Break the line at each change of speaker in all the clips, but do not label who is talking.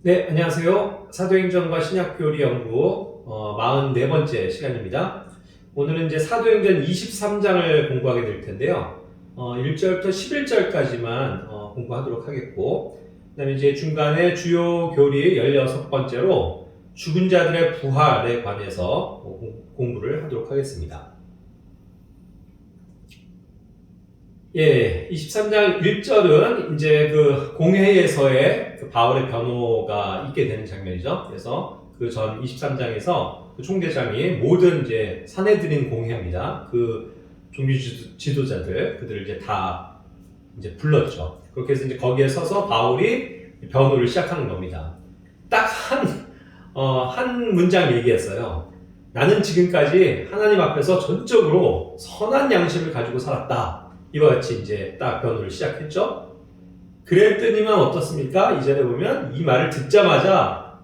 네, 안녕하세요. 사도행전과 신약교리 연구 44번째 시간입니다. 오늘은 이제 사도행전 23장을 공부하게 될 텐데요. 1절부터 11절까지만 공부하도록 하겠고, 그 다음에 이제 중간에 주요 교리 16번째로 죽은 자들의 부활에 관해서 공부를 하도록 하겠습니다. 예, 23장 1절은 이제 그 공회에서의 그 바울의 변호가 있게 되는 장면이죠. 그래서 그 전 23장에서 그 총대장이 모든 이제 사내들인 공회합니다. 그 종교 지도자들, 그들을 이제 다 이제 불렀죠. 그렇게 해서 이제 거기에 서서 바울이 변호를 시작하는 겁니다. 딱 한 문장 얘기했어요. 나는 지금까지 하나님 앞에서 전적으로 선한 양심을 가지고 살았다. 이와 같이 이제 딱 변호를 시작했죠. 그랬더니만 어떻습니까? 이전에 보면 이 말을 듣자마자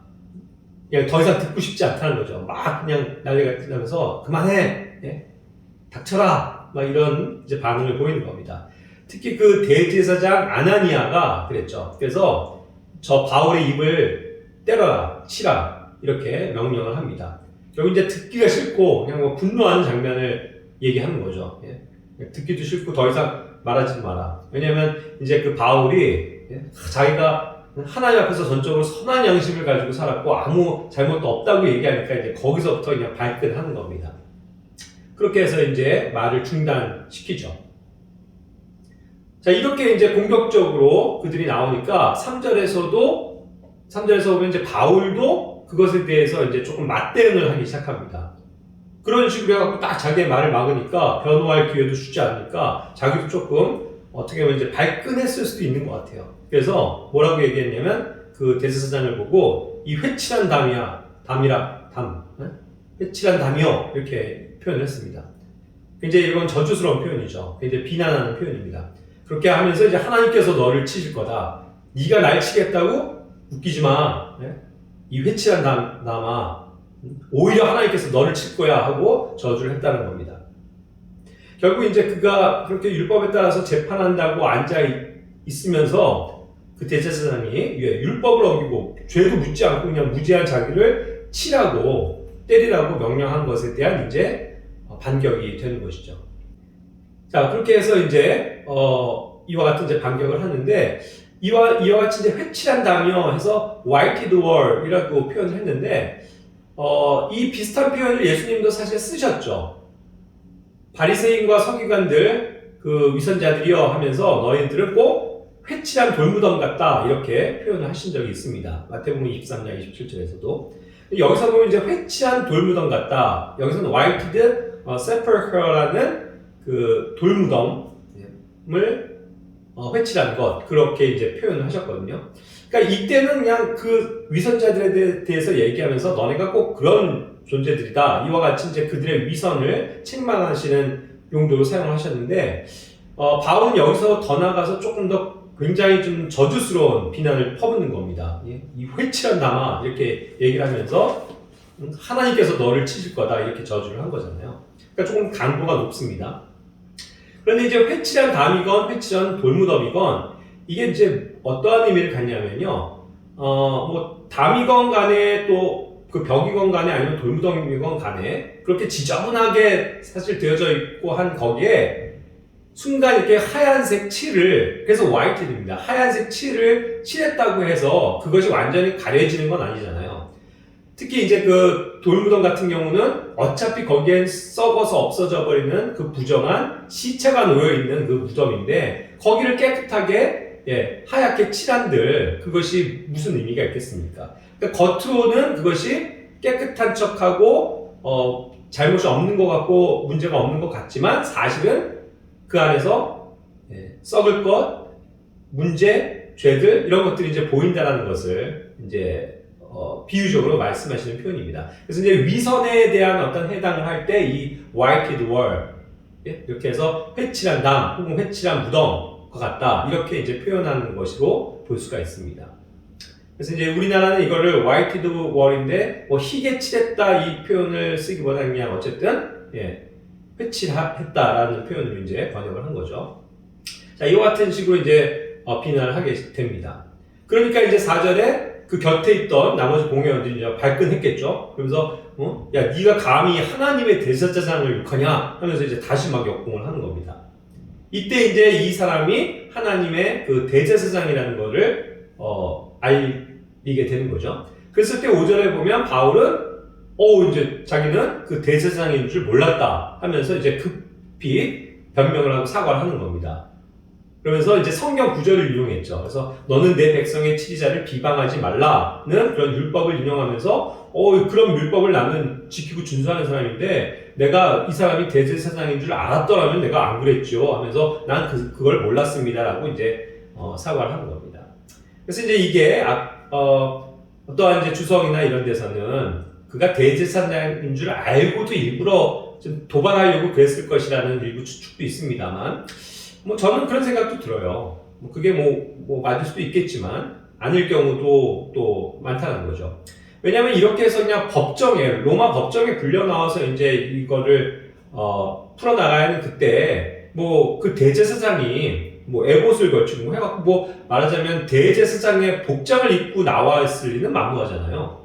그냥 더 이상 듣고 싶지 않다는 거죠. 막 그냥 난리가 나면서 그만해, 예? 닥쳐라, 막 이런 이제 반응을 보이는 겁니다. 특히 그 대제사장 아나니아가 그랬죠. 그래서 저 바울의 입을 때려라, 치라 이렇게 명령을 합니다. 결국 이제 듣기가 싫고 그냥 뭐 분노하는 장면을 얘기하는 거죠. 예? 듣기도 싫고 더 이상 말하지 마라. 왜냐하면 이제 그 바울이 자기가 하나님 앞에서 전적으로 선한 양심을 가지고 살았고 아무 잘못도 없다고 얘기하니까 이제 거기서부터 그냥 발끈하는 겁니다. 그렇게 해서 이제 말을 중단시키죠. 자, 이렇게 이제 공격적으로 그들이 나오니까 3절에서 보면 이제 바울도 그것에 대해서 이제 조금 맞대응을 하기 시작합니다. 그런 식으로 해갖고 딱 자기의 말을 막으니까 변호할 기회도 주지 않으니까 자기도 조금 어떻게 보면 이제 발끈했을 수도 있는 것 같아요. 그래서 뭐라고 얘기했냐면 그 대제사장을 보고 이 회칠한 회칠한 담이요 이렇게 표현을 했습니다. 굉장히 이건 저주스러운 표현이죠. 굉장히 비난하는 표현입니다. 그렇게 하면서 이제 하나님께서 너를 치실 거다. 네가 날 치겠다고? 웃기지 마. 이 회칠한 담아. 오히려 하나님께서 너를 칠 거야 하고 저주를 했다는 겁니다. 결국 이제 그가 그렇게 율법에 따라서 재판한다고 앉아 있으면서 그 대제사장이 율법을 어기고 죄도 묻지 않고 그냥 무지한 자기를 치라고 때리라고 명령한 것에 대한 이제 반격이 되는 것이죠. 자, 그렇게 해서 이제 이와 같은 이제 반격을 하는데 이와 같이 이제 회칠한다며 해서 whited wall이라고 표현을 했는데 이 비슷한 표현을 예수님도 사실 쓰셨죠. 바리새인과 서기관들 그 위선자들이여 하면서 너희들은 꼭 회칠한 돌무덤 같다 이렇게 표현을 하신 적이 있습니다. 마태복음 23장 27절에서도 여기서 보면 이제 회칠한 돌무덤 같다. 여기서는 whited sepulchre라는 그 돌무덤을 회칠한 것 그렇게 이제 표현을 하셨거든요. 그러니까 이때는 그냥 그 위선자들에 대해서 얘기하면서 너네가 꼭 그런 존재들이다. 이와 같이 이제 그들의 위선을 책망하시는 용도로 사용을 하셨는데 바울은 여기서 더 나가서 조금 더 굉장히 좀 저주스러운 비난을 퍼붓는 겁니다. 이 회칠한 남아 이렇게 얘기를 하면서 하나님께서 너를 치실 거다 이렇게 저주를 한 거잖아요. 그러니까 조금 강도가 높습니다. 그런데 이제 회칠한 담이건 회칠한 돌무덤이건 이게 이제 어떠한 의미를 갖냐면요. 뭐 담이건 간에 또 그 벽이건 간에 아니면 돌무덤이건 간에 그렇게 지저분하게 사실 되어져 있고 한 거기에 순간 이렇게 하얀색 칠을 그래서 화이트입니다. 하얀색 칠을 칠했다고 해서 그것이 완전히 가려지는 건 아니잖아요. 특히 이제 그 돌무덤 같은 경우는 어차피 거기엔 썩어서 없어져 버리는 그 부정한 시체가 놓여있는 그 무덤인데 거기를 깨끗하게 하얗게 칠한들 그것이 무슨 의미가 있겠습니까? 그러니까 겉으로는 그것이 깨끗한 척하고 잘못이 없는 것 같고 문제가 없는 것 같지만 사실은 그 안에서 썩을 것, 문제, 죄들 이런 것들이 이제 보인다는 것을 이제 비유적으로 말씀하시는 표현입니다. 그래서 이제 위선에 대한 어떤 해당을 할 때 이 whited wall 이렇게 해서 회칠한 담 혹은 회칠한 무덤과 같다 이렇게 이제 표현하는 것으로 볼 수가 있습니다. 그래서 이제 우리나라는 이거를 whited wall인데 뭐 희게 칠했다 이 표현을 쓰기보다는 그냥 어쨌든 회칠했다라는 표현으로 이제 번역을 한 거죠. 자, 이와 같은 식으로 이제 비난을 하게 됩니다. 그러니까 이제 4절에 그 곁에 있던 나머지 공회원들이 이제 발끈했겠죠. 그러면서 야 네가 감히 하나님의 대제사장을 욕하냐 하면서 이제 다시 막 역공을 하는 겁니다. 이때 이제 이 사람이 하나님의 그 대제사장이라는 거를 알리게 되는 거죠. 그랬을 때 5절에 보면 바울은 이제 자기는 그 대제사장인 줄 몰랐다 하면서 이제 급히 변명을 하고 사과를 하는 겁니다. 그러면서 이제 성경 구절을 인용했죠. 그래서 너는 내 백성의 치리자를 비방하지 말라는 그런 율법을 인용하면서 그런 율법을 나는 지키고 준수하는 사람인데 내가 이 사람이 대제사장인 줄 알았더라면 내가 안 그랬죠 하면서 난 그걸 몰랐습니다라고 이제 사과를 하는 겁니다. 그래서 이제 이게 어떠한 이제 주석이나 이런 데서는 그가 대제사장인 줄 알고도 일부러 좀 도발하려고 그랬을 것이라는 일부 추측도 있습니다만 저는 그런 생각도 들어요. 그게 맞을 수도 있겠지만 아닐 경우도 또 많다는 거죠. 왜냐하면 이렇게 해서 그냥 로마 법정에 불려 나와서 이제 이거를 풀어나가야 하는 그때 그 대제사장이 에봇을 걸치고 해갖고 말하자면 대제사장의 복장을 입고 나왔을 리는 만무하잖아요.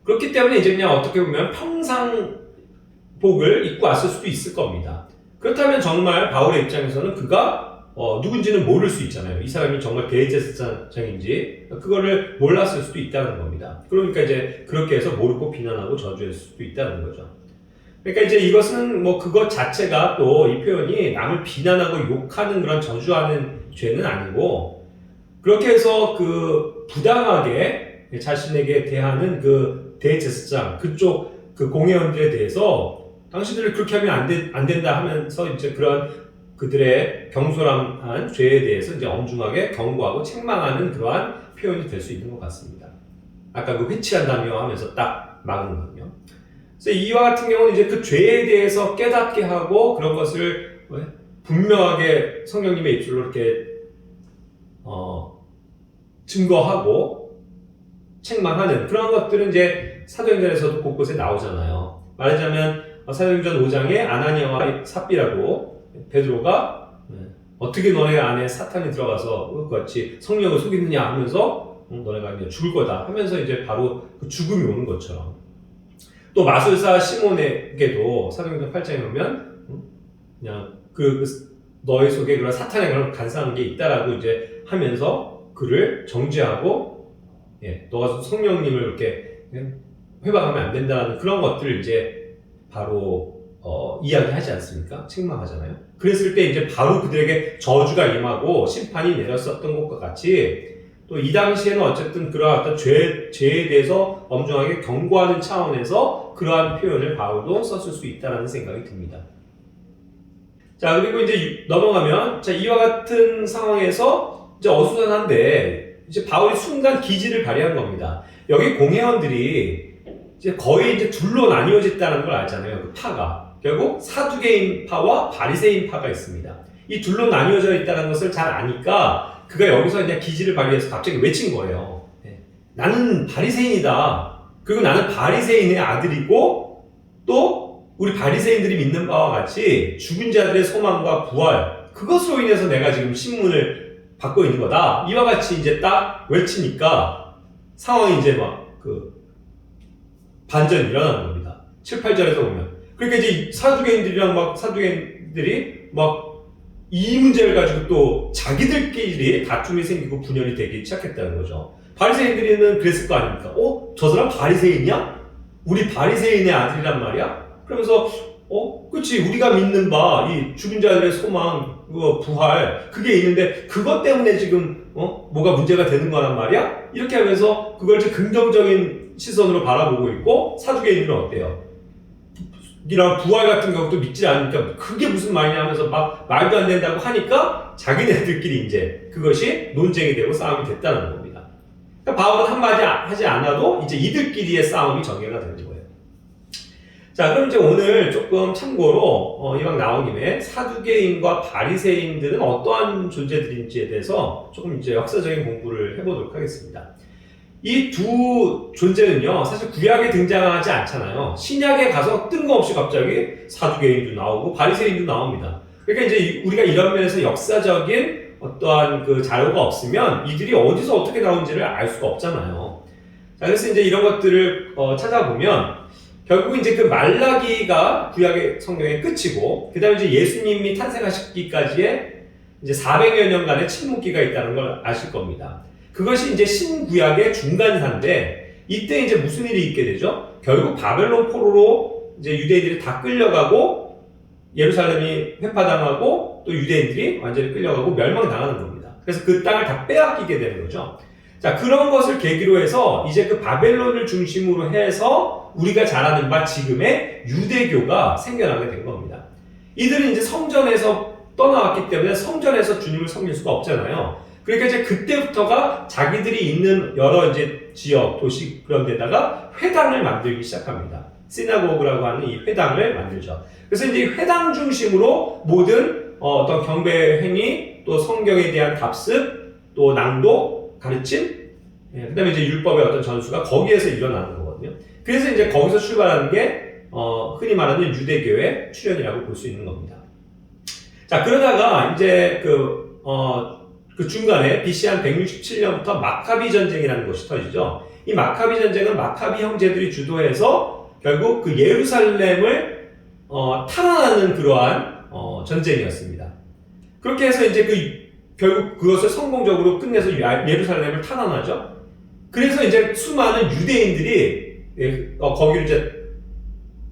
그렇기 때문에 이제 그냥 어떻게 보면 평상복을 입고 왔을 수도 있을 겁니다. 그렇다면 정말 바울의 입장에서는 그가 누군지는 모를 수 있잖아요. 이 사람이 정말 대제사장인지 그거를 몰랐을 수도 있다는 겁니다. 그러니까 이제 그렇게 해서 모르고 비난하고 저주할 수도 있다는 거죠. 그러니까 이제 이것은 그것 자체가 또 이 표현이 남을 비난하고 욕하는 그런 저주하는 죄는 아니고 그렇게 해서 그 부당하게 자신에게 대하는 그 대제사장 그쪽 그 공회원들에 대해서 당신들이 그렇게 하면 안 된다 하면서 이제 그런 그들의 경솔한 죄에 대해서 이제 엄중하게 경고하고 책망하는 그러한 표현이 될 수 있는 것 같습니다. 아까 그 회치한다며 하면서 딱 막은 거군요. 그래서 이와 같은 경우는 이제 그 죄에 대해서 깨닫게 하고 그런 것을 분명하게 성령님의 입술로 이렇게 증거하고 책망하는 그런 것들은 이제 사도행전에서도 곳곳에 나오잖아요. 말하자면 사도행전 5장에 아나니아와 삽비라고 베드로가 어떻게 너네 안에 사탄이 들어가서 같이 성령을 속이느냐 하면서 너네가 그냥 죽을 거다 하면서 이제 바로 그 죽음이 오는 것처럼 또 마술사 시몬에게도 사도행전 8장에 보면 그냥 너희 속에 그런 사탄의 그런 간사한 게 있다라고 이제 하면서 그를 정죄하고 너가 성령님을 이렇게 회방하면 안 된다는 그런 것들을 이제 바로 이야기하지 않습니까? 책망하잖아요. 그랬을 때 이제 바로 그들에게 저주가 임하고 심판이 내렸었던 것과 같이 또 이 당시에는 어쨌든 그러한 어떤 죄에 대해서 엄중하게 경고하는 차원에서 그러한 표현을 바울도 썼을 수 있다는 생각이 듭니다. 자, 그리고 이제 넘어가면 이와 같은 상황에서 이제 어수선한데 이제 바울이 순간 기지를 발휘한 겁니다. 여기 공회원들이 이제 거의 이제 둘로 나뉘어졌다는 걸 알잖아요. 그 파가. 결국 사두개인 파와 바리새인 파가 있습니다. 이 둘로 나뉘어져 있다는 것을 잘 아니까 그가 여기서 그냥 기지를 발휘해서 갑자기 외친 거예요. 나는 바리새인이다. 그리고 나는 바리새인의 아들이고 또 우리 바리새인들이 믿는 바와 같이 죽은 자들의 소망과 부활 그것으로 인해서 내가 지금 신문을 받고 있는 거다. 이와 같이 이제 딱 외치니까 상황이 이제 반전이 일어나는 겁니다. 7, 8절에서 보면. 그러니까 이제 사두개인들이 이 문제를 가지고 또 자기들끼리 다툼이 생기고 분열이 되기 시작했다는 거죠. 바리새인들은 그랬을 거 아닙니까? 저 사람 바리새인이야? 우리 바리새인의 아들이란 말이야? 그러면서 그치 우리가 믿는 바 이 죽은 자들의 소망, 부활 그게 있는데 그것 때문에 지금 뭐가 문제가 되는 거란 말이야? 이렇게 하면서 그걸 이제 긍정적인 시선으로 바라보고 있고 사두개인들은 어때요? 이런 부활 같은 경우도 믿지 않으니까 그게 무슨 말이냐 하면서 말도 안 된다고 하니까 자기네들끼리 이제 그것이 논쟁이 되고 싸움이 됐다는 겁니다. 그러니까 바울은 한마디 하지 않아도 이제 이들끼리의 싸움이 전개가 되는 거예요. 자, 그럼 이제 오늘 조금 참고로 이왕 나온 김에 사두개인과 바리새인들은 어떠한 존재들인지에 대해서 조금 이제 역사적인 공부를 해보도록 하겠습니다. 이 두 존재는요, 사실 구약에 등장하지 않잖아요. 신약에 가서 뜬금없이 갑자기 사두개인도 나오고 바리새인도 나옵니다. 그러니까 이제 우리가 이런 면에서 역사적인 어떠한 그 자료가 없으면 이들이 어디서 어떻게 나온지를 알 수가 없잖아요. 자, 그래서 이제 이런 것들을 찾아보면 결국 이제 그 말라기가 구약의 성경의 끝이고, 그 다음에 이제 예수님이 탄생하시기까지의 이제 400여 년간의 침묵기가 있다는 걸 아실 겁니다. 그것이 이제 신구약의 중간사인데, 이때 이제 무슨 일이 있게 되죠? 결국 바벨론 포로로 이제 유대인들이 다 끌려가고, 예루살렘이 회파당하고, 또 유대인들이 완전히 끌려가고 멸망당하는 겁니다. 그래서 그 땅을 다 빼앗기게 되는 거죠. 자, 그런 것을 계기로 해서 이제 그 바벨론을 중심으로 해서 우리가 잘 아는 바 지금의 유대교가 생겨나게 된 겁니다. 이들은 이제 성전에서 떠나왔기 때문에 성전에서 주님을 섬길 수가 없잖아요. 그러니까 이제 그때부터가 자기들이 있는 여러 이제 지역, 도시 그런 데다가 회당을 만들기 시작합니다. 시나고그라고 하는 이 회당을 만들죠. 그래서 이제 회당 중심으로 모든 어떤 경배 행위, 또 성경에 대한 답습, 또 낭독, 가르침, 그 다음에 이제 율법의 어떤 전수가 거기에서 일어나는 거거든요. 그래서 이제 거기서 출발하는 게, 흔히 말하는 유대교의 출현이라고 볼 수 있는 겁니다. 자, 그러다가 이제 그 중간에 BC 한 167년부터 마카비 전쟁이라는 것이 터지죠. 이 마카비 전쟁은 마카비 형제들이 주도해서 결국 그 예루살렘을, 탈환하는 그러한, 전쟁이었습니다. 그렇게 해서 이제 결국 그것을 성공적으로 끝내서 예루살렘을 탈환하죠. 그래서 이제 수많은 유대인들이 거기로 이제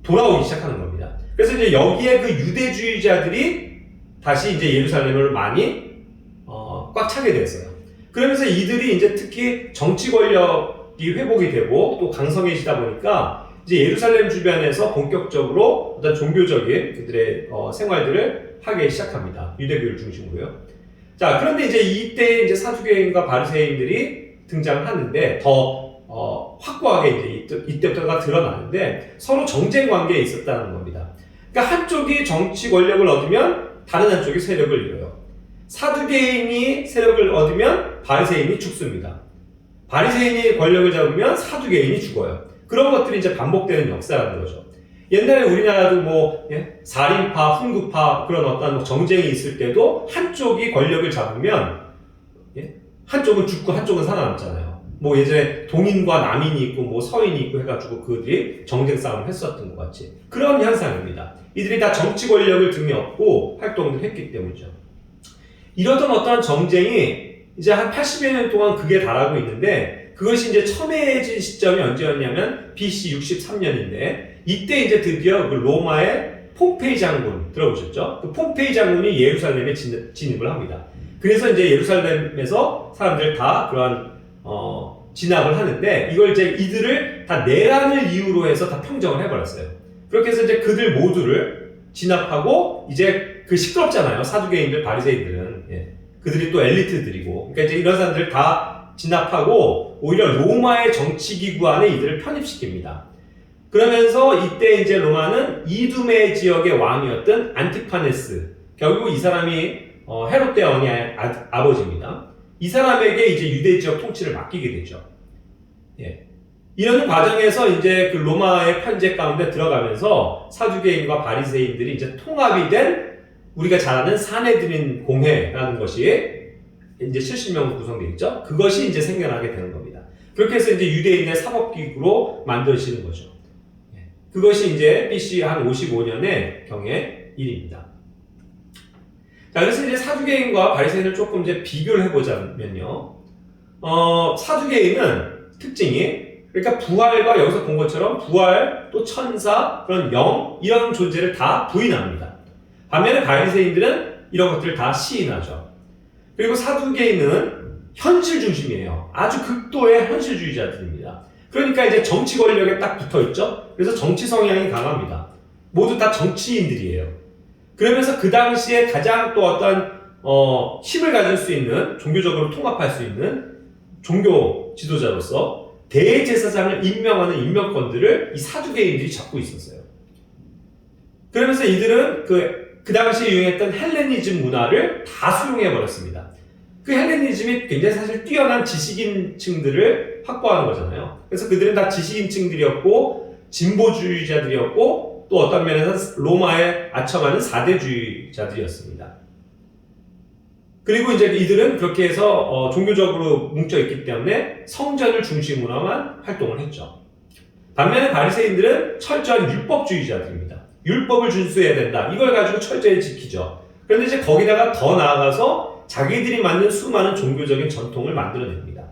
돌아오기 시작하는 겁니다. 그래서 이제 여기에 그 유대주의자들이 다시 이제 예루살렘을 많이 꽉 차게 됐어요. 그러면서 이들이 이제 특히 정치 권력이 회복이 되고 또 강성해지다 보니까 이제 예루살렘 주변에서 본격적으로 어떤 종교적인 그들의 생활들을 하기 시작합니다. 유대교를 중심으로요. 자, 그런데 이제 이때 이제 사두개인과 바리새인들이 등장을 하는데 더 확고하게 이제 이때부터가 드러나는데 서로 정쟁 관계에 있었다는 겁니다. 그러니까 한쪽이 정치 권력을 얻으면 다른 한쪽이 세력을 잃어요. 사두개인이 세력을 얻으면 바리새인이 죽습니다. 바리새인이 권력을 잡으면 사두개인이 죽어요. 그런 것들이 이제 반복되는 역사라는 거죠. 옛날에 우리나라도 살인파, 훈구파 그런 어떤 정쟁이 있을 때도 한쪽이 권력을 잡으면 한쪽은 죽고 한쪽은 살아남잖아요. 예전에 동인과 남인이 있고 서인이 있고 해가지고 그들이 정쟁 싸움을 했었던 것 같이 그런 현상입니다. 이들이 다 정치 권력을 등에 업고 활동을 했기 때문이죠. 이러던 어떤 정쟁이 이제 한 80여 년 동안 그게 달하고 있는데 그것이 이제 첨예해진 시점이 언제였냐면 BC 63년인데 이때 이제 드디어 그 로마의 폼페이 장군 들어보셨죠? 그 폼페이 장군이 예루살렘에 진입을 합니다. 그래서 이제 예루살렘에서 사람들 다 그러한 진압을 하는데 이걸 이제 이들을 다 내란을 이유로 해서 다 평정을 해버렸어요. 그렇게 해서 이제 그들 모두를 진압하고 이제 시끄럽잖아요. 사두개인들, 바리새인들은 그들이 또 엘리트들이고 그러니까 이제 이런 사람들 다 진압하고 오히려 로마의 정치기구 안에 이들을 편입시킵니다. 그러면서 이때 이제 로마는 이두메 지역의 왕이었던 안티파네스, 결국 이 사람이 헤롯 대왕의 아버지입니다. 이 사람에게 이제 유대 지역 통치를 맡기게 되죠. 이런 과정에서 이제 그 로마의 편제 가운데 들어가면서 사두개인과 바리새인들이 이제 통합이 된 우리가 잘 아는 사내들인 공회라는 것이 이제 70명으로 구성되어 있죠. 그것이 이제 생겨나게 되는 겁니다. 그렇게 해서 이제 유대인의 사법기구로 만들어지는 거죠. 그것이 이제 BC 한 55년의 경의 일입니다. 자, 그래서 이제 사두개인과 바리새인을 조금 이제 비교를 해보자면요. 사두개인은 특징이, 그러니까 부활과 여기서 본 것처럼 부활, 또 천사, 그런 영, 이런 존재를 다 부인합니다. 반면에 바리새인들은 이런 것들을 다 시인하죠. 그리고 사두개인은 현실 중심이에요. 아주 극도의 현실주의자들입니다. 그러니까 이제 정치 권력에 딱 붙어 있죠. 그래서 정치 성향이 강합니다. 모두 다 정치인들이에요. 그러면서 그 당시에 가장 또 어떤 힘을 가질 수 있는, 종교적으로 통합할 수 있는 종교 지도자로서 대제사장을 임명하는 임명권들을 이 사두개인들이 잡고 있었어요. 그러면서 이들은 그 당시에 유행했던 헬레니즘 문화를 다 수용해 버렸습니다. 그 헬레니즘이 굉장히 사실 뛰어난 지식인층들을 확보하는 거잖아요. 그래서 그들은 다 지식인층들이었고 진보주의자들이었고 또 어떤 면에서 로마에 아첨하는 사대주의자들이었습니다. 그리고 이제 이들은 그렇게 해서 종교적으로 뭉쳐 있기 때문에 성전을 중심으로만 활동을 했죠. 반면에 바리새인들은 철저한 율법주의자들입니다. 율법을 준수해야 된다. 이걸 가지고 철저히 지키죠. 그런데 이제 거기다가 더 나아가서 자기들이 만든 수많은 종교적인 전통을 만들어냅니다.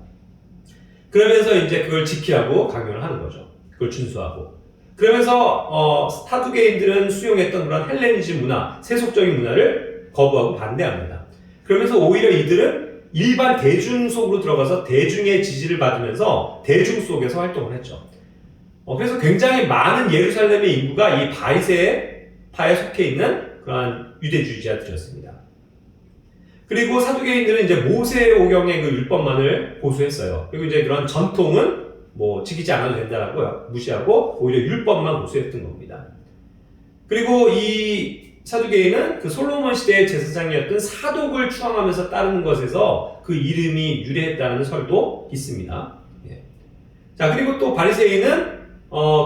그러면서 이제 그걸 지키라고 강요를 하는 거죠. 그걸 준수하고. 그러면서 사두개인들은 수용했던 그런 헬레니즘 문화, 세속적인 문화를 거부하고 반대합니다. 그러면서 오히려 이들은 일반 대중 속으로 들어가서 대중의 지지를 받으면서 대중 속에서 활동을 했죠. 그래서 굉장히 많은 예루살렘의 인구가 이 바리새파에 속해 있는 그러한 유대주의자들이었습니다. 그리고 사두개인들은 이제 모세오경의 그 율법만을 고수했어요. 그리고 이제 그런 전통은 지키지 않아도 된다라고 무시하고 오히려 율법만 고수했던 겁니다. 그리고 이 사두개인은 그 솔로몬 시대의 제사장이었던 사독을 추앙하면서 따르는 것에서 그 이름이 유래했다는 설도 있습니다. 예. 자, 그리고 또 바리새인은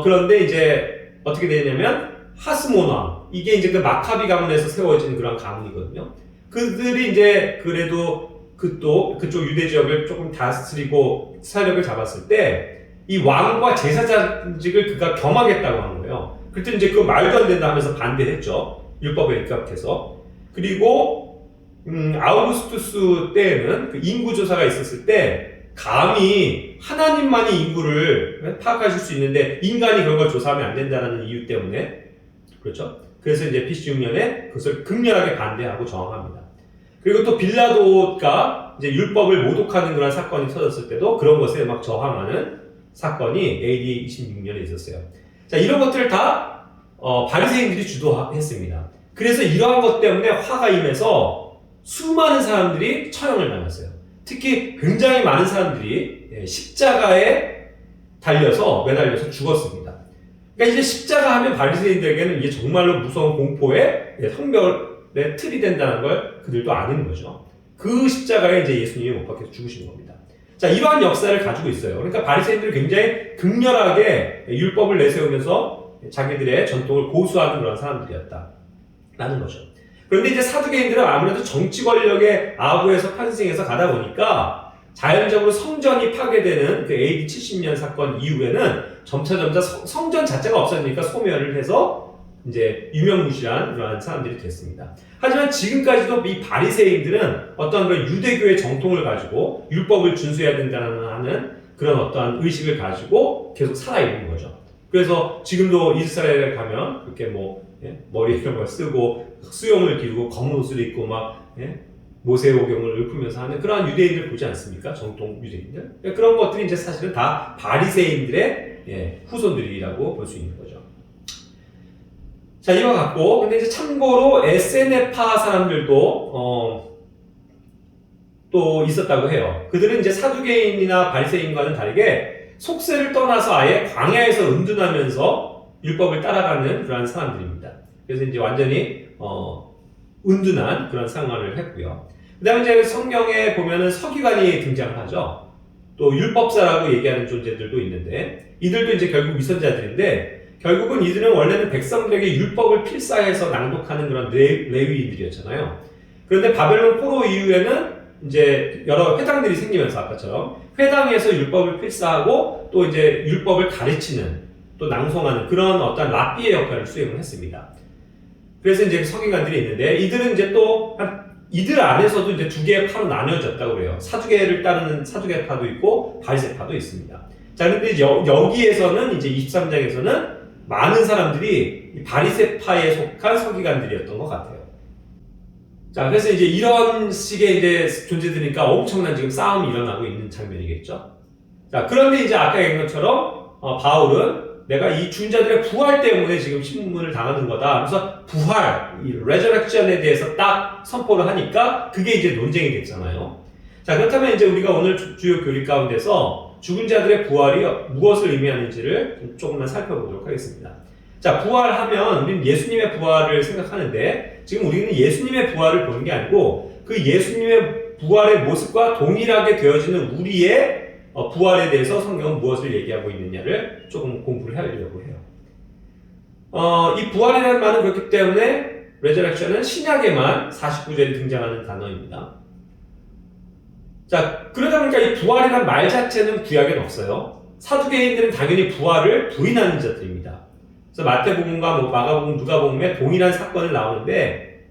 그런데 이제 어떻게 되냐면 하스몬 왕, 이게 이제 그 마카비 가문에서 세워진 그런 가문이거든요. 그들이 이제 그래도 그쪽 유대 지역을 조금 다스리고 사력을 잡았을 때 이 왕과 제사장직을 그가 겸하겠다고 한 거예요. 그때 이제 그 말도 안 된다 하면서 반대했죠. 율법에 입각해서. 그리고 아우구스투스 때에는 그 인구 조사가 있었을 때 감히 하나님만이 인구를 파악하실 수 있는데 인간이 그런 걸 조사하면 안 된다는 이유 때문에, 그렇죠? 그래서 이제 BC 6년에 그것을 극렬하게 반대하고 저항합니다. 그리고 또 빌라도가 이제 율법을 모독하는 그런 사건이 터졌을 때도 그런 것에 막 저항하는 사건이 AD 26년에 있었어요. 자, 이런 것들을 다 바리새인들이 주도했습니다. 그래서 이러한 것 때문에 화가 임해서 수많은 사람들이 처형을 당했어요. 특히 굉장히 많은 사람들이 십자가에 매달려서 죽었습니다. 그러니까 이제 십자가 하면 바리새인들에게는 이게 정말로 무서운 공포의 성별의 틀이 된다는 걸 그들도 아는 거죠. 그 십자가에 이제 예수님이 못 박혀서 죽으신 겁니다. 자, 이러한 역사를 가지고 있어요. 그러니까 바리새인들이 굉장히 극렬하게 율법을 내세우면서 자기들의 전통을 고수하는 그런 사람들이었다라는 거죠. 그런데 이제 사두개인들은 아무래도 정치 권력의 아부에서 편승해서 가다 보니까 자연적으로 성전이 파괴되는 그 AD 70년 사건 이후에는 점차 성전 자체가 없어지니까 소멸을 해서 이제 유명무실한 그러한 사람들이 됐습니다. 하지만 지금까지도 이 바리새인들은 어떤 그런 유대교의 정통을 가지고 율법을 준수해야 된다는 하는 그런 어떠한 의식을 가지고 계속 살아있는 거죠. 그래서 지금도 이스라엘에 가면 그렇게 머리에 이런 걸 쓰고 수염을 기르고 검은 옷을 입고 모세오경을 읊으면서 하는 그러한 유대인들 보지 않습니까? 정통 유대인들. 그런 것들이 이제 사실은 다 바리새인들의 후손들이라고 볼 수 있는 거죠. 자, 이와 같고, 근데 이제 참고로 SNF파 사람들도 또 있었다고 해요. 그들은 이제 사두개인이나 바리새인과는 다르게 속세를 떠나서 아예 광야에서 은둔하면서 율법을 따라가는 그런 사람들입니다. 그래서 이제 완전히 은둔한 그런 생활을 했고요. 그 다음에 이제 성경에 보면은 서기관이 등장하죠. 또 율법사라고 얘기하는 존재들도 있는데, 이들도 이제 결국 위선자들인데, 결국은 이들은 원래는 백성들에게 율법을 필사해서 낭독하는 그런 레위인들이었잖아요. 그런데 바벨론 포로 이후에는 이제 여러 회당들이 생기면서 아까처럼 회당에서 율법을 필사하고 또 이제 율법을 가르치는 또 낭송하는 그런 어떤 랍비의 역할을 수행을 했습니다. 그래서 이제 서기관들이 있는데 이들은 이제 또 이들 안에서도 이제 두 개의 파로 나뉘어졌다고 그래요. 사두개를 따르는 사두개파도 있고 바리새파도 있습니다. 자, 근데 여기에서는 이제 23장에서는 많은 사람들이 바리새파에 속한 서기관들이었던 것 같아요. 자, 그래서 이제 이런 식의 이제 존재들이니까 엄청난 지금 싸움이 일어나고 있는 장면이겠죠. 자, 그런데 이제 아까 얘기한 것처럼 바울은 내가 이 중자들의 부활 때문에 지금 신문을 당하는 거다. 그래서 부활, 이 레저렉션에 대해서 딱 선포를 하니까 그게 이제 논쟁이 됐잖아요. 자, 그렇다면 이제 우리가 오늘 주요 교리 가운데서 죽은 자들의 부활이 무엇을 의미하는지를 조금만 살펴보도록 하겠습니다. 자, 부활하면 우리는 예수님의 부활을 생각하는데 지금 우리는 예수님의 부활을 보는 게 아니고 그 예수님의 부활의 모습과 동일하게 되어지는 우리의 부활에 대해서 성경은 무엇을 얘기하고 있느냐를 조금 공부를 하려고 해요. 이 부활이라는 말은 그렇기 때문에 resurrection은 신약에만 49절에 등장하는 단어입니다. 자, 그러다 보니까 이 부활이란 말 자체는 구약엔 없어요. 사두개인들은 당연히 부활을 부인하는 자들입니다. 그래서 마태복음과 뭐 마가복음, 누가복음에 동일한 사건을 나오는데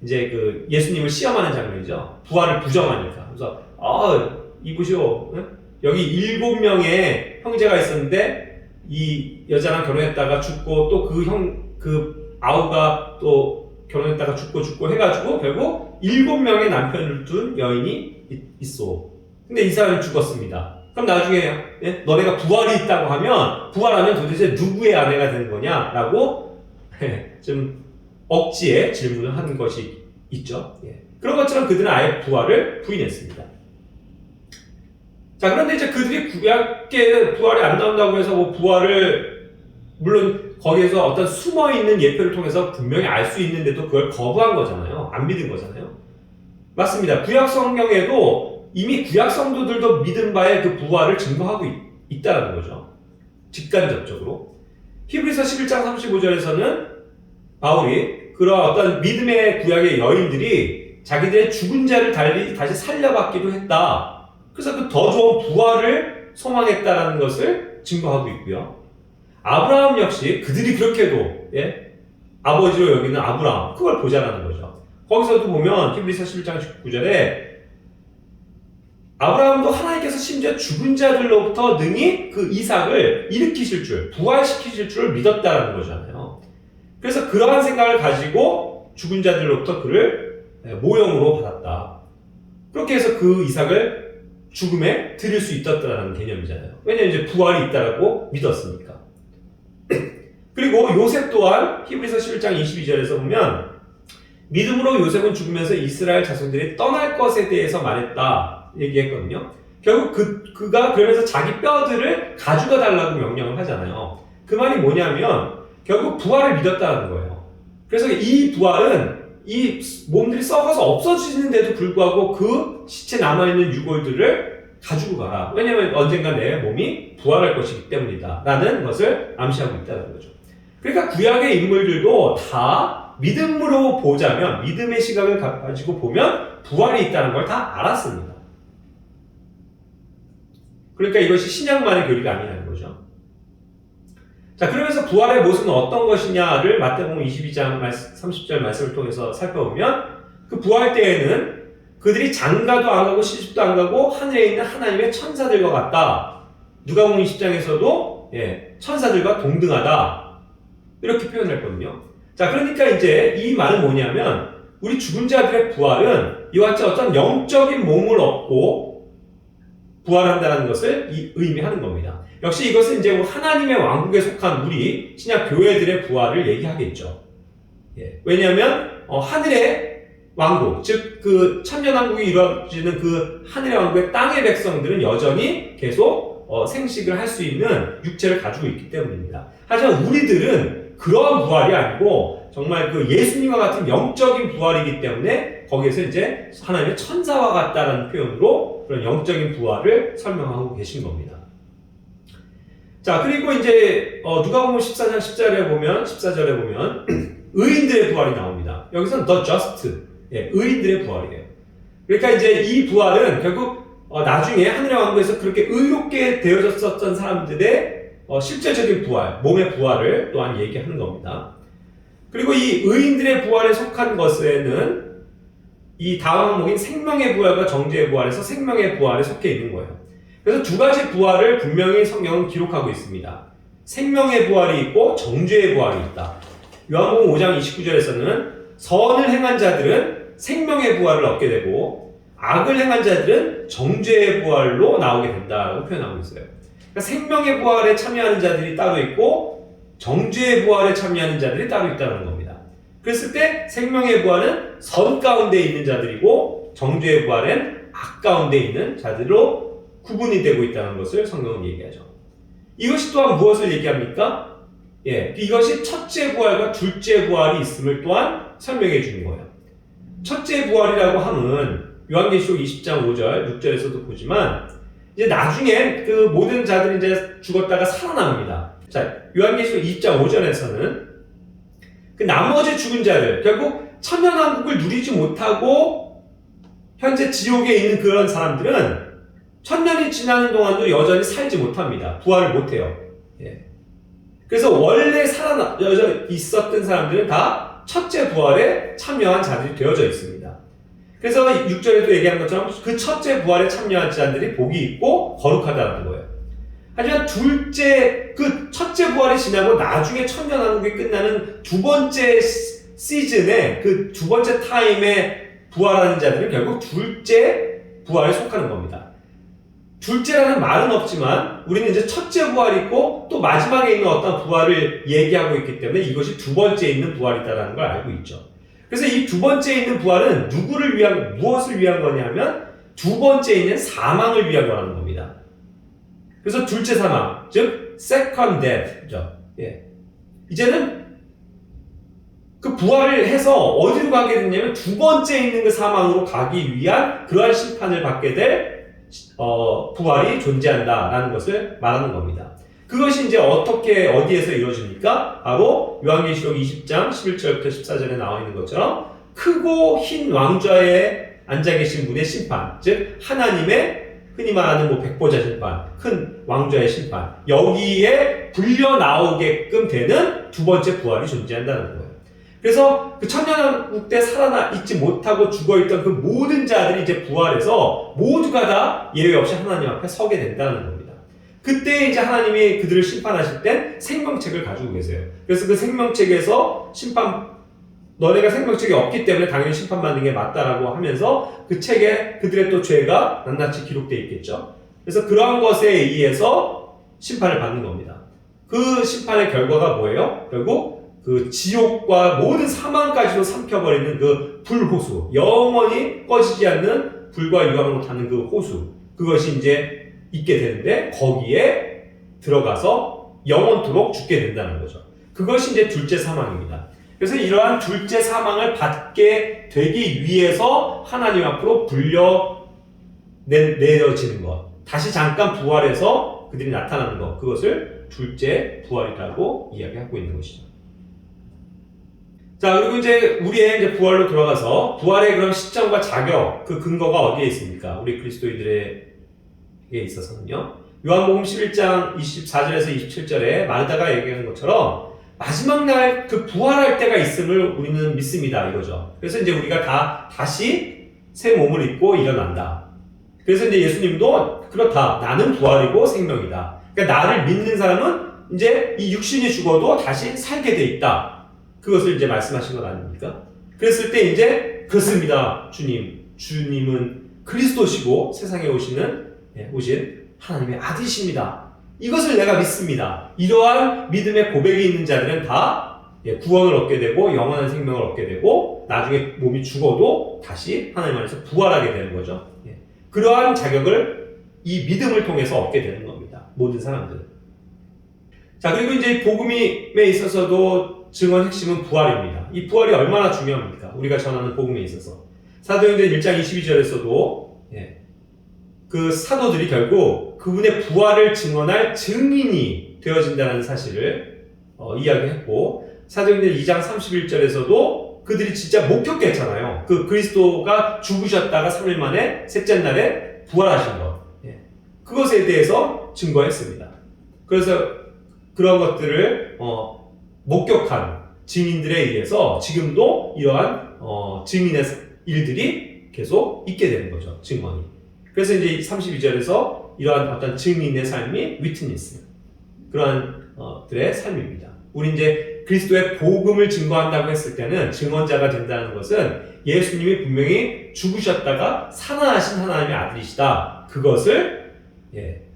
이제 그 예수님을 시험하는 장면이죠. 부활을 부정하니까. 그래서 이보시오. 여기 7명의 형제가 있었는데 이 여자랑 결혼했다가 죽고 또 그 아우가 또 결혼했다가 죽고 해가지고 결국 7명의 남편을 둔 여인이 있어. 근데 이 사람이 죽었습니다. 그럼 나중에 너네가 부활이 있다고 하면 부활하면 도대체 누구의 아내가 되는 거냐라고 좀 억지에 질문을 하는 것이 있죠. 그런 것처럼 그들은 아예 부활을 부인했습니다. 자, 그런데 이제 그들이 구약계 부활이 안 나온다고 해서 뭐 부활을 물론 거기에서 어떤 숨어있는 예표를 통해서 분명히 알 수 있는데도 그걸 거부한 거잖아요. 안 믿은 거잖아요. 맞습니다. 구약 성경에도 이미 구약 성도들도 믿은 바에 그 부활을 증거하고 있다는 거죠. 직간접적으로. 히브리서 11장 35절에서는 바울이 그런 어떤 믿음의 구약의 여인들이 자기들의 죽은 자를 다시 살려받기도 했다. 그래서 그 더 좋은 부활을 소망했다라는 것을 증거하고 있고요. 아브라함 역시 그들이 그렇게도 아버지로 여기는 아브라함 그걸 보자라는 거죠. 거기서도 보면 히브리서 11장 19절에 아브라함도 하나님께서 심지어 죽은 자들로부터 능히 그 이삭을 일으키실 줄, 부활시키실 줄을 믿었다라는 거잖아요. 그래서 그러한 생각을 가지고 죽은 자들로부터 그를 모형으로 받았다. 그렇게 해서 그 이삭을 죽음에 드릴 수 있었다는 개념이잖아요. 왜냐하면 이제 부활이 있다라고 믿었으니까. 그리고 요셉 또한 히브리서 11장 22절에서 보면 믿음으로 요셉은 죽으면서 이스라엘 자손들이 떠날 것에 대해서 말했다 얘기했거든요. 결국 그가 그러면서 자기 뼈들을 가져가 달라고 명령을 하잖아요. 그 말이 뭐냐면 결국 부활을 믿었다는 거예요. 그래서 이 부활은 이 몸들이 썩어서 없어지는데도 불구하고 그 시체 남아있는 유골들을 가지고 가라. 왜냐면 언젠가 내 몸이 부활할 것이기 때문이다. 라는 것을 암시하고 있다는 거죠. 그러니까 구약의 인물들도 다 믿음으로 보자면, 믿음의 시각을 가지고 보면 부활이 있다는 걸 다 알았습니다. 그러니까 이것이 신약만의 교리가 아니라는 거죠. 자, 그러면서 부활의 모습은 어떤 것이냐를 마태복음 22장 30절 말씀을 통해서 살펴보면 그 부활 때에는 그들이 장가도 안 가고 시집도 안 가고 하늘에 있는 하나님의 천사들과 같다. 누가복음 20장에서도 천사들과 동등하다. 이렇게 표현을 했거든요. 자, 그러니까 이제 이 말은 뭐냐면 우리 죽은 자들의 부활은 이와 같이 어떤 영적인 몸을 얻고 부활한다는 것을 의미하는 겁니다. 역시 이것은 이제 하나님의 왕국에 속한 우리 신약 교회들의 부활을 얘기하겠죠. 왜냐하면 하늘의 왕국, 즉 그 천년왕국이 이루어지는 그 하늘의 왕국의 땅의 백성들은 여전히 계속 생식을 할 수 있는 육체를 가지고 있기 때문입니다. 하지만 우리들은 그러한 부활이 아니고 정말 그 예수님과 같은 영적인 부활이기 때문에 거기에서 이제 하나님의 천사와 같다라는 표현으로 그런 영적인 부활을 설명하고 계신 겁니다. 자, 그리고 이제 누가복음 14장 14절에 보면 의인들의 부활이 나옵니다. 여기서는 the just, 의인들의 부활이에요. 그러니까 이제 이 부활은 결국 나중에 하늘의 왕국에서 그렇게 의롭게 되어졌었던 사람들의 실제적인 부활, 몸의 부활을 또한 얘기하는 겁니다. 그리고 이 의인들의 부활에 속한 것에는 이 다음 항목인 생명의 부활과 정죄의 부활에서 생명의 부활에 속해 있는 거예요. 그래서 두 가지 부활을 분명히 성경은 기록하고 있습니다. 생명의 부활이 있고 정죄의 부활이 있다. 요한복음 5장 29절에서는 선을 행한 자들은 생명의 부활을 얻게 되고 악을 행한 자들은 정죄의 부활로 나오게 된다라고 표현하고 있어요. 그러니까 생명의 부활에 참여하는 자들이 따로 있고 정죄의 부활에 참여하는 자들이 따로 있다는 겁니다. 그랬을 때 생명의 부활은 선 가운데 있는 자들이고 정죄의 부활은 악 가운데 있는 자들로 구분이 되고 있다는 것을 성경은 얘기하죠. 이것이 또한 무엇을 얘기합니까? 이것이 첫째 부활과 둘째 부활이 있음을 또한 설명해 주는 거예요. 첫째 부활이라고 하면 요한계시록 20장 5절, 6절에서도 보지만 이제 나중에 그 모든 자들이 이제 죽었다가 살아납니다. 자, 요한계시록 20장 5절에서는 그 나머지 죽은 자들, 결국 천년왕국을 누리지 못하고 현재 지옥에 있는 그런 사람들은 천년이 지나는 동안도 여전히 살지 못합니다. 부활을 못해요. 예. 그래서 원래 여전히 있었던 사람들은 다 첫째 부활에 참여한 자들이 되어져 있습니다. 그래서 6절에도 얘기한 것처럼 그 첫째 부활에 참여한 자들이 복이 있고 거룩하다는 거예요. 하지만 그 첫째 부활이 지나고 나중에 천년왕국이 끝나는 두 번째 시즌에 그 두 번째 타임에 부활하는 자들은 결국 둘째 부활에 속하는 겁니다. 둘째라는 말은 없지만 우리는 이제 첫째 부활이 있고 또 마지막에 있는 어떤 부활을 얘기하고 있기 때문에 이것이 두 번째 있는 부활이다라는 걸 알고 있죠. 그래서 이 두 번째 있는 부활은 무엇을 위한 거냐면 두 번째 있는 사망을 위한 거라는 겁니다. 그래서 둘째 사망, 즉 second death죠. 예. 이제는 그 부활을 해서 어디로 가게 됐냐면 두 번째 있는 그 사망으로 가기 위한 그러한 심판을 받게 될 부활이 존재한다라는 것을 말하는 겁니다. 그것이 이제 어디에서 이루어집니까? 바로 요한계시록 20장 11절부터 14절에 나와 있는 것처럼 크고 흰 왕좌에 앉아 계신 분의 심판, 즉 하나님의 흔히 말하는 백보자 심판, 큰 왕좌의 심판, 여기에 불려 나오게끔 되는 두 번째 부활이 존재한다는 거예요. 그래서 그 천년왕국 때 살아나 있지 못하고 죽어있던 그 모든 자들이 이제 부활해서 모두가 다 예외 없이 하나님 앞에 서게 된다는 겁니다. 그때 이제 하나님이 그들을 심판하실 땐 생명책을 가지고 계세요. 그래서 그 생명책에서 너네가 생명책이 없기 때문에 당연히 심판받는 게 맞다라고 하면서 그 책에 그들의 또 죄가 낱낱이 기록되어 있겠죠. 그래서 그러한 것에 의해서 심판을 받는 겁니다. 그 심판의 결과가 뭐예요? 결국 그 지옥과 모든 사망까지도 삼켜버리는 그 불호수, 영원히 꺼지지 않는 불과 유황으로 타는 그 호수, 그것이 이제 있게 되는데 거기에 들어가서 영원토록 죽게 된다는 거죠. 그것이 이제 둘째 사망입니다. 그래서 이러한 둘째 사망을 받게 되기 위해서 하나님 앞으로 내려지는 것, 다시 잠깐 부활해서 그들이 나타나는 것, 그것을 둘째 부활이라고 이야기하고 있는 것이죠. 자, 그리고 이제 우리의 이제 부활로 돌아가서 부활의 그런 시점과 자격, 그 근거가 어디에 있습니까? 우리 그리스도인들에게 있어서는요. 요한복음 11장 24절에서 27절에 마르다가 얘기하는 것처럼 마지막 날 그 부활할 때가 있음을 우리는 믿습니다. 이거죠. 그래서 이제 우리가 다시 새 몸을 입고 일어난다. 그래서 이제 예수님도 그렇다. 나는 부활이고 생명이다. 그러니까 나를 믿는 사람은 이제 이 육신이 죽어도 다시 살게 돼 있다. 그것을 이제 말씀하신 것 아닙니까? 그랬을 때 이제 그렇습니다. 주님은 그리스도시고 세상에 오신 하나님의 아들이십니다. 이것을 내가 믿습니다. 이러한 믿음의 고백이 있는 자들은 다 구원을 얻게 되고 영원한 생명을 얻게 되고 나중에 몸이 죽어도 다시 하나님 안에서 부활하게 되는 거죠. 그러한 자격을 이 믿음을 통해서 얻게 되는 겁니다. 모든 사람들은. 자, 그리고 이제 복음에 있어서도 증언 핵심은 부활입니다. 이 부활이 얼마나 중요합니까? 우리가 전하는 복음에 있어서. 사도행전 1장 22절에서도 그 사도들이 결국 그분의 부활을 증언할 증인이 되어진다는 사실을 이야기했고, 사도행전 2장 31절에서도 그들이 진짜 목격했잖아요. 그 그리스도가 죽으셨다가 3일 만에 셋째 날에 부활하신 것. 그것에 대해서 증거했습니다. 그래서 그런 것들을 목격한 증인들에 의해서 지금도 이러한 증인의 일들이 계속 있게 되는 거죠. 증언이. 그래서 이제 32절에서 이러한 어떤 증인의 삶이 위트니스, 그러한 들의 삶입니다. 우리 이제 그리스도의 복음을 증거한다고 했을 때는 증언자가 된다는 것은 예수님이 분명히 죽으셨다가 살아나신 하나님의 아들이시다. 그것을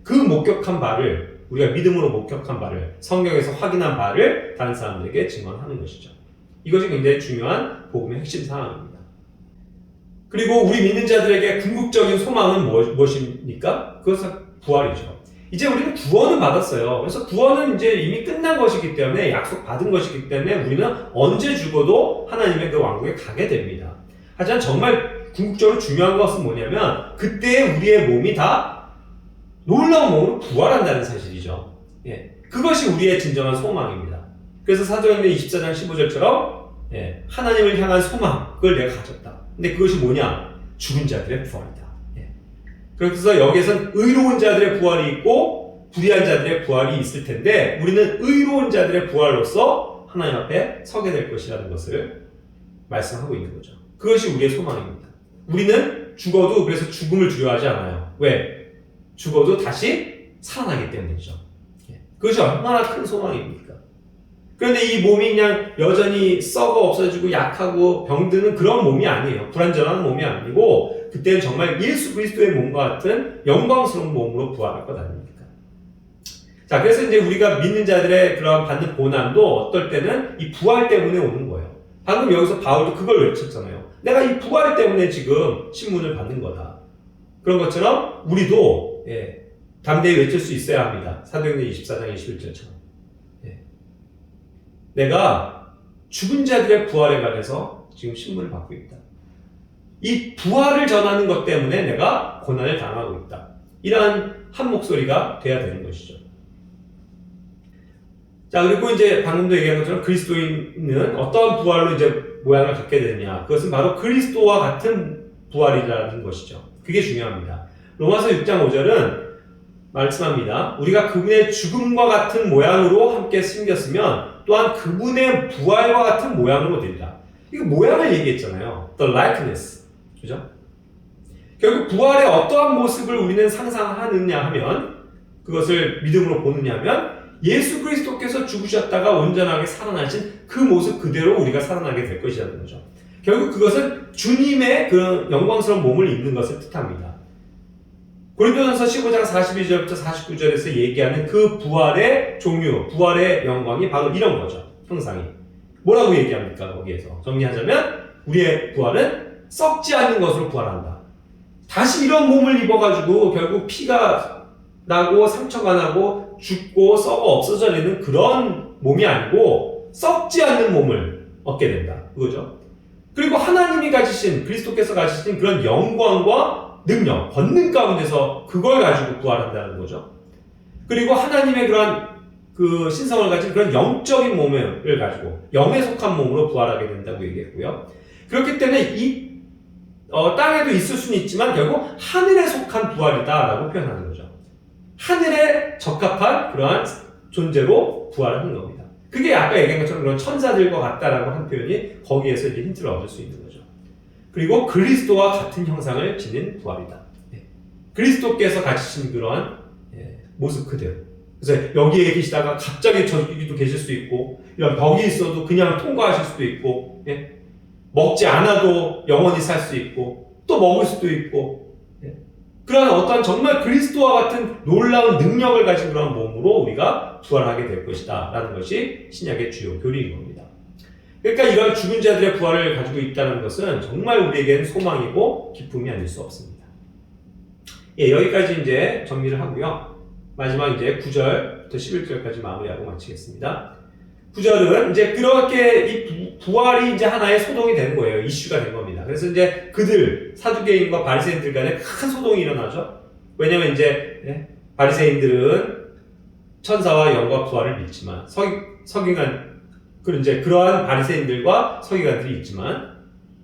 그 목격한 바를, 우리가 믿음으로 목격한 바를, 성경에서 확인한 바를 다른 사람들에게 증언하는 것이죠. 이것이 굉장히 중요한 복음의 핵심 사항입니다. 그리고 우리 믿는 자들에게 궁극적인 소망은 무엇입니까? 그것은 부활이죠. 이제 우리는 구원은 받았어요. 그래서 구원은 이제 이미 끝난 것이기 때문에, 약속받은 것이기 때문에 우리는 언제 죽어도 하나님의 그 왕국에 가게 됩니다. 하지만 정말 궁극적으로 중요한 것은 뭐냐면 그때 우리의 몸이 다 놀라운 몸으로 부활한다는 사실이죠. 그것이 우리의 진정한 소망입니다. 그래서 사도행전 24장 15절처럼 하나님을 향한 소망, 그걸 내가 가졌다. 근데 그것이 뭐냐? 죽은 자들의 부활이다. 예. 그래서 여기에선 의로운 자들의 부활이 있고 불의한 자들의 부활이 있을 텐데 우리는 의로운 자들의 부활로서 하나님 앞에 서게 될 것이라는 것을 말씀하고 있는 거죠. 그것이 우리의 소망입니다. 우리는 죽어도 그래서 죽음을 두려워하지 않아요. 왜? 죽어도 다시 살아나기 때문이죠. 예. 그것이 얼마나 큰 소망입니까? 그런데 이 몸이 그냥 여전히 썩어 없어지고 약하고 병드는 그런 몸이 아니에요. 불완전한 몸이 아니고 그때는 정말 예수 그리스도의 몸과 같은 영광스러운 몸으로 부활할 것 아닙니까? 자, 그래서 이제 우리가 믿는 자들의 그런 받는 고난도 어떨 때는 이 부활 때문에 오는 거예요. 방금 여기서 바울도 그걸 외쳤잖아요. 내가 이 부활 때문에 지금 신문을 받는 거다. 그런 것처럼 우리도 담대히 외칠 수 있어야 합니다. 사도행전 24장 21절처럼. 내가 죽은 자들의 부활에 관해서 지금 신문을 받고 있다. 이 부활을 전하는 것 때문에 내가 고난을 당하고 있다. 이러한 한 목소리가 돼야 되는 것이죠. 자, 그리고 이제 방금도 얘기한 것처럼 그리스도인은 어떠한 부활로 이제 모양을 갖게 되느냐. 그것은 바로 그리스도와 같은 부활이라는 것이죠. 그게 중요합니다. 로마서 6장 5절은 말씀합니다. 우리가 그분의 죽음과 같은 모양으로 함께 생겼으면 또한 그분의 부활과 같은 모양으로 되리라. 이거 모양을 얘기했잖아요. The likeness. 그죠? 결국 부활의 어떠한 모습을 우리는 상상하느냐 하면 그것을 믿음으로 보느냐 하면 예수 그리스도께서 죽으셨다가 온전하게 살아나신 그 모습 그대로 우리가 살아나게 될 것이라는 거죠. 결국 그것은 주님의 그런 영광스러운 몸을 입는 것을 뜻합니다. 고린도전서 15장 42절부터 49절에서 얘기하는 그 부활의 종류, 부활의 영광이 바로 이런 거죠. 형상이. 뭐라고 얘기합니까? 거기에서 정리하자면 우리의 부활은 썩지 않는 것으로 부활한다. 다시 이런 몸을 입어가지고 결국 피가 나고 상처가 나고 죽고 썩어 없어져내는 그런 몸이 아니고 썩지 않는 몸을 얻게 된다. 그거죠. 그리고 하나님이 가지신, 그리스도께서 가지신 그런 영광과 능력, 권능 가운데서 그걸 가지고 부활한다는 거죠. 그리고 하나님의 그러한 그 신성을 가진 그런 영적인 몸을 가지고 영에 속한 몸으로 부활하게 된다고 얘기했고요. 그렇기 때문에 이 땅에도 있을 수는 있지만 결국 하늘에 속한 부활이다라고 표현하는 거죠. 하늘에 적합한 그러한 존재로 부활하는 겁니다. 그게 아까 얘기한 것처럼 그런 천사들과 같다라고 한 표현이 거기에서 이제 힌트를 얻을 수 있는 거죠. 그리고 그리스도와 같은 형상을 지닌 부활이다. 그리스도께서 가지신 그러한 모습 그대로. 그래서 여기에 계시다가 갑자기 저기도 계실 수 있고 이런 벽이 있어도 그냥 통과하실 수도 있고 먹지 않아도 영원히 살 수 있고 또 먹을 수도 있고 그러한 어떤 정말 그리스도와 같은 놀라운 능력을 가진 그런 몸으로 우리가 부활하게 될 것이다 라는 것이 신약의 주요 교리인 겁니다. 그러니까 이런 죽은 자들의 부활을 가지고 있다는 것은 정말 우리에게는 소망이고 기쁨이 아닐 수 없습니다. 여기까지 이제 정리를 하고요. 마지막 이제 9절부터 11절까지 마무리하고 마치겠습니다. 9절은 이제 그렇게 이 부활이 이제 하나의 소동이 되는 거예요. 이슈가 된 겁니다. 그래서 이제 그들, 사두개인과 바리새인들 간에 큰 소동이 일어나죠. 왜냐면 이제 바리새인들은 천사와 영과 부활을 믿지만 서기관, 그런 이제 그러한 바리새인들과 서기관들이 있지만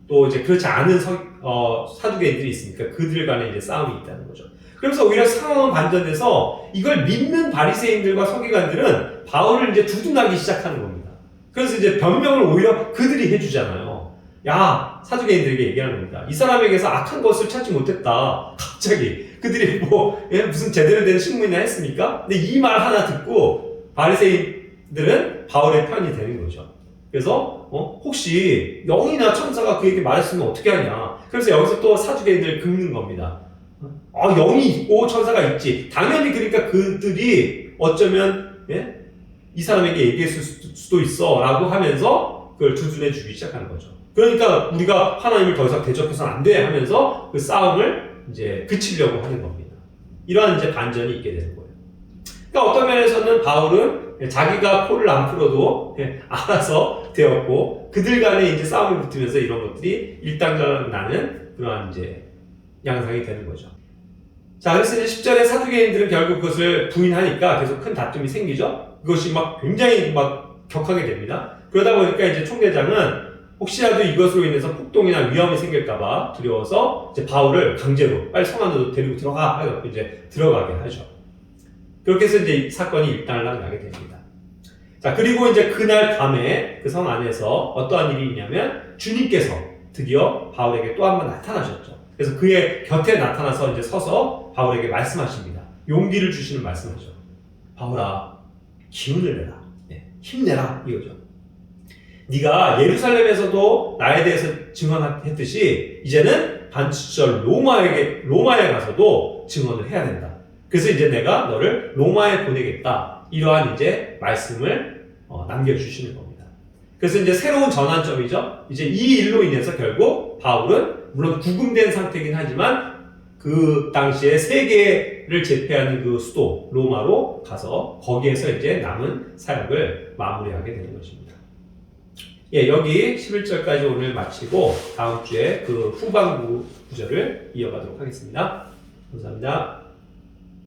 또 이제 그렇지 않은 사두개인들이 있으니까 그들 간에 이제 싸움이 있다는 거죠. 그래서 오히려 상황은 반전돼서 이걸 믿는 바리새인들과 서기관들은 바울을 이제 두둔하기 시작하는 겁니다. 그래서 이제 변명을 오히려 그들이 해주잖아요. 야, 사두개인들에게 얘기하는 겁니다. 이 사람에게서 악한 것을 찾지 못했다. 갑자기 그들이 무슨 제대로 된 신문이나 했습니까? 근데 이 말 하나 듣고 바리새인들은 바울의 편이 되는 거죠. 그래서 혹시 영이나 천사가 그에게 말했으면 어떻게 하냐. 그래서 여기서 또 사두개인들을 긁는 겁니다. 영이 있고 천사가 있지. 당연히 그러니까 그들이 어쩌면 이 사람에게 얘기했을 수도 있어 라고 하면서 그걸 두둔해 주기 시작하는 거죠. 그러니까 우리가 하나님을 더 이상 대적해서는 안 돼 하면서 그 싸움을 이제 그치려고 하는 겁니다. 이러한 이제 반전이 있게 되는 거예요. 그러니까 어떤 면에서는 바울은 자기가 코를 안 풀어도 알아서 되었고 그들 간에 이제 싸움이 붙으면서 이런 것들이 일단락 나는 그러한 이제 양상이 되는 거죠. 자, 그래서 이제 10절에 사두개인들은 결국 그것을 부인하니까 계속 큰 다툼이 생기죠. 그것이 막 굉장히 막 격하게 됩니다. 그러다 보니까 이제 총대장은 혹시라도 이것으로 인해서 폭동이나 위험이 생길까봐 두려워서 이제 바울을 강제로 빨리 성 안으로 데리고 들어가 하고 이제 들어가게 하죠. 그렇게 해서 이제 사건이 일단락 나게 됩니다. 자, 그리고 이제 그날 밤에 그 성 안에서 어떠한 일이 있냐면 주님께서 드디어 바울에게 또 한 번 나타나셨죠. 그래서 그의 곁에 나타나서 이제 서서 바울에게 말씀하십니다. 용기를 주시는 말씀하죠. 바울아, 기운을 내라. 힘내라. 이거죠. 네가 예루살렘에서도 나에 대해서 증언했듯이 이제는 반드시 로마에 가서도 증언을 해야 된다. 그래서 이제 내가 너를 로마에 보내겠다. 이러한 이제 말씀을 남겨주시는 겁니다. 그래서 이제 새로운 전환점이죠. 이제 이 일로 인해서 결국 바울은 물론 구금된 상태이긴 하지만 그 당시에 세계를 제패하는 그 수도 로마로 가서 거기에서 이제 남은 사역을 마무리하게 되는 것입니다. 예, 여기 11절까지 오늘 마치고 다음 주에 그 후반부 구절을 이어가도록 하겠습니다. 감사합니다.